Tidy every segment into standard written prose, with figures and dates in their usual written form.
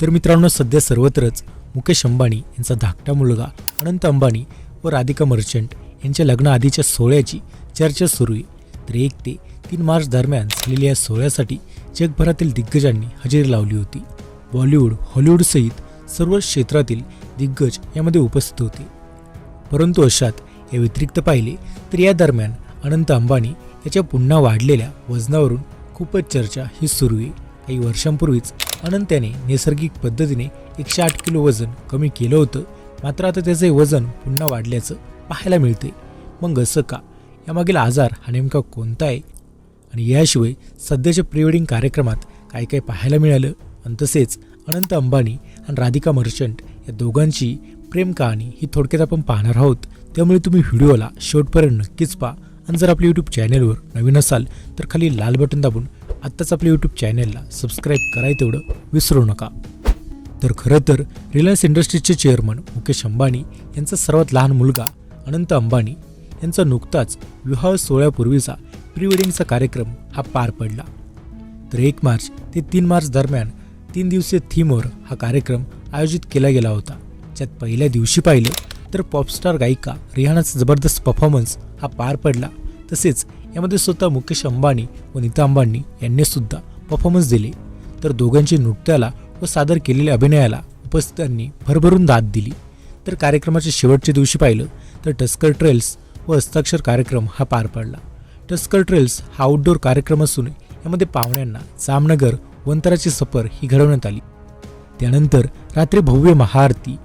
तर मित्रांनो, सध्या सर्वत्रच मुकेश अंबानी यांचा धाकटा मुलगा अनंत अंबानी व राधिका मर्चंट यांच्या लग्नाआधीच्या सोहळ्याची चर्चा सुरू आहे. तर 1 ते 3 मार्च दरम्यान झालेल्या या सोहळ्यासाठी जगभरातील दिग्गजांनी हजेरी लावली होती. बॉलिवूड, हॉलिवूडसहित सर्व क्षेत्रातील दिग्गज यामध्ये उपस्थित होते. परंतु अशात या व्यतिरिक्त पाहिले तर या दरम्यान अनंत अंबानी याच्या पुन्हा वाढलेल्या वजनावरून खूपच चर्चा ही सुरू आहे. काही वर्षांपूर्वीच अनंत याने नैसर्गिक पद्धतीने 108 किलो वजन कमी केलं होतं, मात्र आता त्याचे वजन पुन्हा वाढल्याचं पाहायला मिळते. मग असं का? यामागील आजार हा नेमका कोणता आहे आणि याशिवाय सध्याच्या प्री-वेडिंग कार्यक्रमात काय काय पाहायला मिळालं आणि तसेच अनंत अंबानी आणि राधिका मर्चंट या दोघांची प्रेम कहाणी ही थोडक्यात आपण पाहणार आहोत. त्यामुळे तुम्ही व्हिडिओला शेवटपर्यंत नक्कीच पहा आणि जर आपल्या यूट्यूब चॅनलवर नवीन असाल तर खाली लाल बटन दाबून आत्ताच आपल्या यूट्यूब चॅनलला सबस्क्राईब करायला तेवढं विसरू नका. तर खरं तर रिलायन्स इंडस्ट्रीजचे चेअरमन मुकेश अंबानी यांचा सर्वात लहान मुलगा अनंत अंबानी यांचा नुकताच विवाह सोहळ्यापूर्वीचा प्री वेडिंगचा कार्यक्रम हा पार पडला. तर 1 मार्च ते 3 मार्च दरम्यान 3 दिवसीय थीमवर हा कार्यक्रम आयोजित केला गेला होता. ज्यात पहिल्या दिवशी पाहिलं तर पॉपस्टार गायिका रिहानाचा जबरदस्त परफॉर्मन्स हा पार पडला. तसेच यामध्ये स्वतः मुकेश अंबानी व नीता अंबानी यांनी सुद्धा परफॉर्मन्स दिले. तर दोघांची नृत्याला व सादर केलेल्या अभिनयाला उपस्थितांनी भरभरून दाद दिली. तर कार्यक्रमाच्या शेवटच्या दिवशी पाहिलं तर टस्कर ट्रेल्स व हस्ताक्षर कार्यक्रम हा पार पडला. टस्कर ट्रेल्स हा आउटडोअर कार्यक्रम असून यामध्ये पाहुण्यांना जामनगर वंतराची सफर ही घडवण्यात आली. त्यानंतर रात्री भव्य महाआरती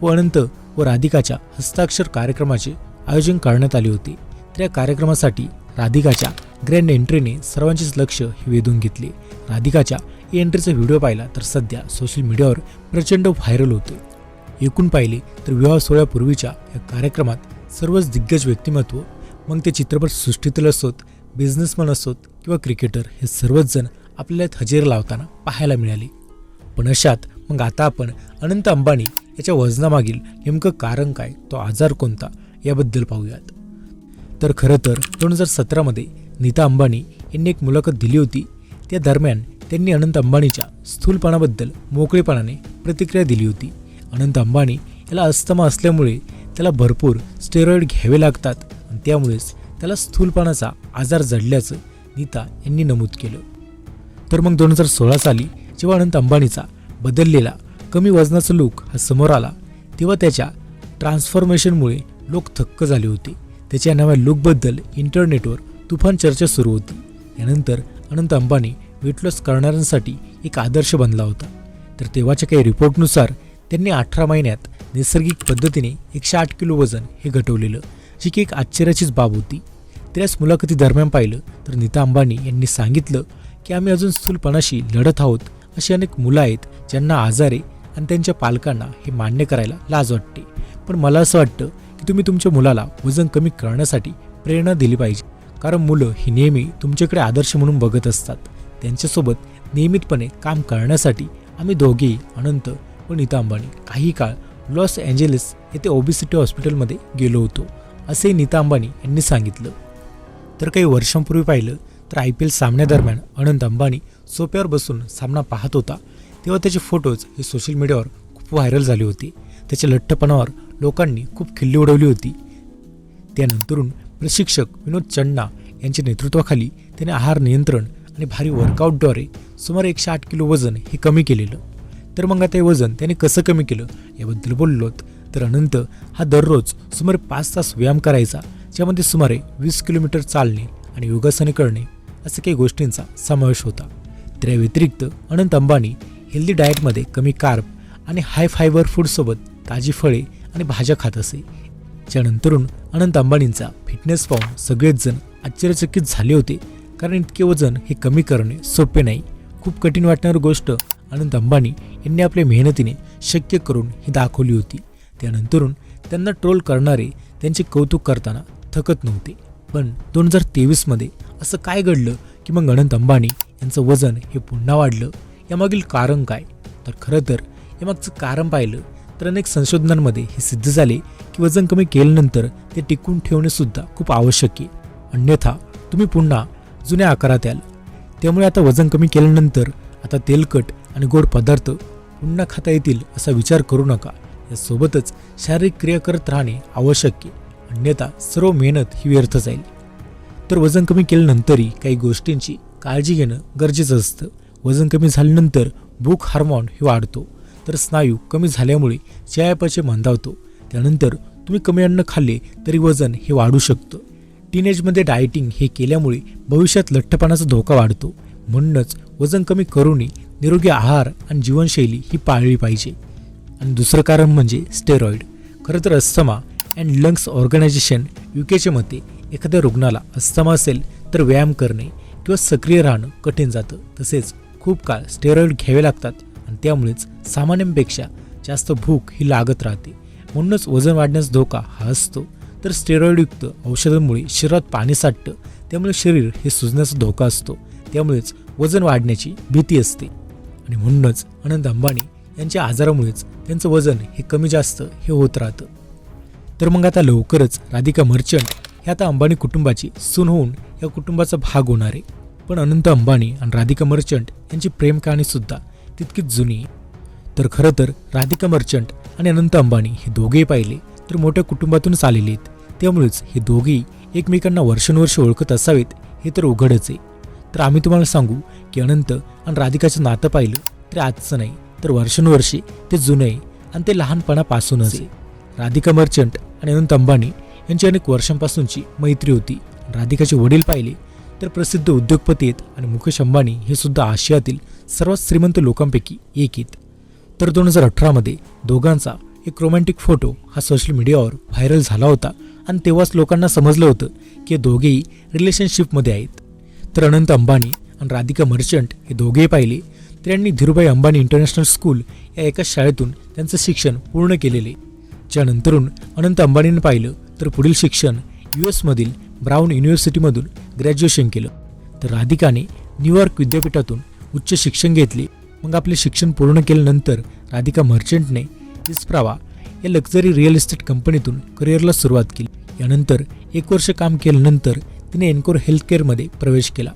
व अनंत व राधिकाच्या हस्ताक्षर कार्यक्रमाचे आयोजन करण्यात आले होते. तर या कार्यक्रमासाठी राधिकाच्या ग्रँड एंट्रीने सर्वांचेच लक्ष हे वेधून घेतले. राधिकाच्या या एंट्रीचा व्हिडिओ पाहिला तर सध्या सोशल मीडियावर प्रचंड व्हायरल होते. एकूण पाहिले तर विवाह सोहळ्यापूर्वीच्या या कार्यक्रमात सर्वच दिग्गज व्यक्तिमत्व, मग ते चित्रपटसृष्टीतील असोत, बिझनेसमन असोत किंवा क्रिकेटर, हे सर्वच जण आपल्याला हजेरी लावताना पाहायला मिळाले. पण अशात मग आता आपण अनंत अंबानी याच्या वजनामागील नेमकं कारण काय, तो आजार कोणता, याबद्दल पाहूयात. तर खरं तर 2017मध्ये नीता अंबानी यांनी एक मुलाखत दिली होती. त्या दरम्यान त्यांनी अनंत अंबानीच्या स्थूलपणाबद्दल मोकळेपणाने प्रतिक्रिया दिली होती. अनंत अंबानी याला अस्थमा असल्यामुळे त्याला भरपूर स्टेरॉइड घ्यावे लागतात आणि त्यामुळेच त्याला स्थूलपणाचा आजार जडल्याचं नीता यांनी नमूद केलं. तर मग 2016 साली जेव्हा अनंत अंबानीचा बदललेला कमी वजनाचा लूक हा समोर आला तेव्हा त्याच्या ट्रान्सफॉर्मेशनमुळे लोक थक्क झाले होते. त्याच्या नव्या लूकबद्दल इंटरनेटवर तुफान चर्चा सुरू होती. यानंतर अनंत अंबानी वेट लॉस करणाऱ्यांसाठी एक आदर्श बनला होता. तर तेव्हाच्या काही रिपोर्टनुसार त्यांनी 18 महिन्यात नैसर्गिक पद्धतीने 108 किलो वजन हे घटवलेलं, जी की एक आश्चर्याचीच बाब होती. त्याच मुलाखती दरम्यान पाहिलं तर नीता अंबानी यांनी सांगितलं की आम्ही अजून स्थूलपणाशी लढत आहोत. अशी अनेक मुलं आहेत ज्यांना आजार आहे आणि त्यांच्या पालकांना हे मान्य करायला लाज वाटते. पण मला असं वाटतं की तुम्ही तुमच्या मुलाला वजन कमी करण्यासाठी प्रेरणा दिली पाहिजे, कारण मुलं ही नेहमी तुमच्याकडे आदर्श म्हणून बघत असतात. त्यांच्यासोबत नियमितपणे काम करण्यासाठी आम्ही दोघेही, अनंत व नीता अंबानी, काही काळ लॉस एंजेलिस येथे ओबेसिटी हॉस्पिटलमध्ये गेलो होतो, असेही नीता अंबानी यांनी सांगितलं. तर काही वर्षांपूर्वी पाहिलं तर IPL सामन्यादरम्यान अनंत अंबानी सोफ्यावर बसून सामना पाहत होता. तेव्हा त्याचे फोटोज हे सोशल मीडियावर खूप व्हायरल झाले होते. त्याच्या लठ्ठपणावर लोकांनी खूप खिल्ली उडवली होती. त्यानंतरून प्रशिक्षक विनोद चन्ना यांच्या नेतृत्वाखाली त्याने आहार नियंत्रण आणि भारी वर्कआउटद्वारे सुमारे 108 किलो वजन हे कमी केलेलं. तर मग आता हे वजन त्याने कसं कमी केलं याबद्दल बोललोत तर अनंत हा दररोज सुमारे 5 तास व्यायाम करायचा, ज्यामध्ये सुमारे 20 किलोमीटर चालणे आणि योगासने करणे असे काही गोष्टींचा समावेश होता. तर या व्यतिरिक्त अनंत अंबानी हेल्दी डाएटमध्ये कमी कार्ब आणि हाय फायबर फूडसोबत ताजी फळे आणि भाज्या खात असे. त्यानंतरून अनंत अंबानींचा फिटनेस पाहून सगळेच जण आश्चर्यचकित झाले होते, कारण इतके वजन हे कमी करणे सोपे नाही. खूप कठीण वाटणारी गोष्ट अनंत अंबानी यांनी आपल्या मेहनतीने शक्य करून ही दाखवली होती. त्यानंतरून त्यांना ट्रोल करणारे त्यांचे कौतुक करताना थकत नव्हते. पण 2023मध्ये असं काय घडलं की मग अनंत अंबानी यांचं वजन हे पुन्हा वाढलं? यामागील कारण काय? तर खरं तर यामागचं कारण पाहिलं तर अनेक संशोधनांमध्ये हे सिद्ध झाले की वजन कमी केल्यानंतर ते टिकून ठेवणे सुद्धा खूप आवश्यक आहे, अन्यथा तुम्ही पुन्हा जुन्या आकारात याल. त्यामुळे आता वजन कमी केल्यानंतर आता तेलकट आणि गोड पदार्थ पुन्हा खाता येतील असा विचार करू नका. यासोबतच शारीरिक क्रिया करत राहणे आवश्यक आहे, अन्यथा सर्व मेहनत ही व्यर्थ जाईल. तर वजन कमी केल्यानंतरही काही गोष्टींची काळजी घेणं गरजेचं असतं. वजन कमी झाल्यानंतर भूक हार्मोन हे वाढतो, तर स्नायू कमी झाल्यामुळे चयापचय मंदावतो. त्यानंतर तुम्ही कमी अन्न खाल्ले तरी वजन हे वाढू शकतं. टीनेजमध्ये डाएटिंग हे केल्यामुळे भविष्यात लठ्ठपणाचा धोका वाढतो. म्हणूनच वजन कमी करूनही निरोगी आहार आणि जीवनशैली ही पाळली पाहिजे. आणि दुसरं कारण म्हणजे स्टेरॉइड. खरं तर अस्थमा अँड लंग्स ऑर्गनायझेशन UKच्या मते एखाद्या रुग्णाला अस्थमा असेल तर व्यायाम करणे किंवा सक्रिय राहणं कठीण जातं. तसेच खूप काळ स्टेरॉइड घ्यावे लागतात आणि त्यामुळेच सामान्यांपेक्षा जास्त भूक ही लागत राहते. म्हणूनच वजन वाढण्याचा धोका हा असतो. तर स्टेरॉइडयुक्त औषधांमुळे शरीरात पाणी साठतं, त्यामुळे शरीर हे सुजण्याचा धोका असतो. त्यामुळेच वजन वाढण्याची भीती असते. आणि म्हणूनच अनंत अंबानी यांच्या आजारामुळेच त्यांचं वजन हे कमी जास्त हे होत राहतं. तर मग आता लवकरच राधिका मर्चंट हे आता अंबानी कुटुंबाची सून होऊन या कुटुंबाचा भाग होणार आहे. पण अनंत अंबानी आणि राधिका मर्चंट यांची प्रेम कहाणीसुद्धा तितकीच जुनी आहे. तर खरं तर राधिका मर्चंट आणि अनंत अंबानी हे दोघेही पाहिले तर मोठ्या कुटुंबातूनच आलेले आहेत. त्यामुळेच हे दोघेही एकमेकांना वर्षानुवर्ष ओळखत असावेत हे तर उघडच आहे. तर आम्ही तुम्हाला सांगू की अनंत आणि राधिकाचं नातं पाहिलं तर आजचं नाही, तर वर्षानुवर्षे ते जुनं आहे आणि ते लहानपणापासूनच आहे. राधिका मर्चंट आणि अनंत अंबानी यांची अनेक वर्षांपासूनची मैत्री होती. राधिकाचे वडील पाहिले तर प्रसिद्ध उद्योगपती आहेत आणि मुकेश अंबानी हे सुद्धा आशियातील सर्वात श्रीमंत लोकांपैकी एक आहेत. तर 2018मध्ये दोघांचा एक रोमॅन्टिक फोटो हा सोशल मीडियावर व्हायरल झाला होता आणि तेव्हाच लोकांना समजलं होतं की हे दोघेही रिलेशनशिपमध्ये आहेत. तर अनंत अंबानी आणि राधिका मर्चंट हे दोघेही पाहिले तर यांनी धीरूभाई अंबानी इंटरनॅशनल स्कूल या एका शाळेतून त्यांचं शिक्षण पूर्ण केलेले. ज्यानंतरून अनंत अंबानीने पाहिलं तर पुढील शिक्षण US मधील ब्राउन युनिव्हर्सिटीमधून ग्रॅज्युएशन केलं. तर राधिकाने न्यूयॉर्क विद्यापीठातून उच्च शिक्षण घेतले. मग आपले शिक्षण पूर्ण केल्यानंतर राधिका मर्चंटने इस्प्रावा या लक्झरी रिअल इस्टेट कंपनीतून करिअरला सुरुवात केली. यानंतर 1 वर्ष काम केल्यानंतर तिने एनकोर हेल्थकेअरमध्ये प्रवेश केला.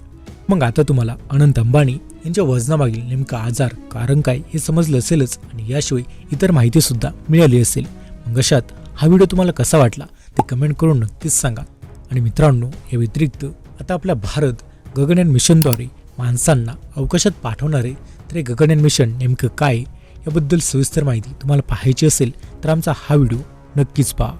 मग आता तुम्हाला अनंत अंबानी यांच्या वजनामागील नेमका आजार कारण काय हे समजलं असेलच आणि याशिवाय इतर माहितीसुद्धा मिळाली असेल. मग अशात हा व्हिडिओ तुम्हाला कसा वाटला ते कमेंट करून नक्कीच सांगा. आणि मित्रांनो, या व्यतिरिक्त आता आपला भारत गगनयान मिशनद्वारे माणसांना अवकाशात पाठवणार आहे. तर हे गगनयान मिशन नेमकं काय याबद्दल सविस्तर माहिती तुम्हाला पाहायची असेल तर आमचा हा व्हिडिओ नक्कीच पहा.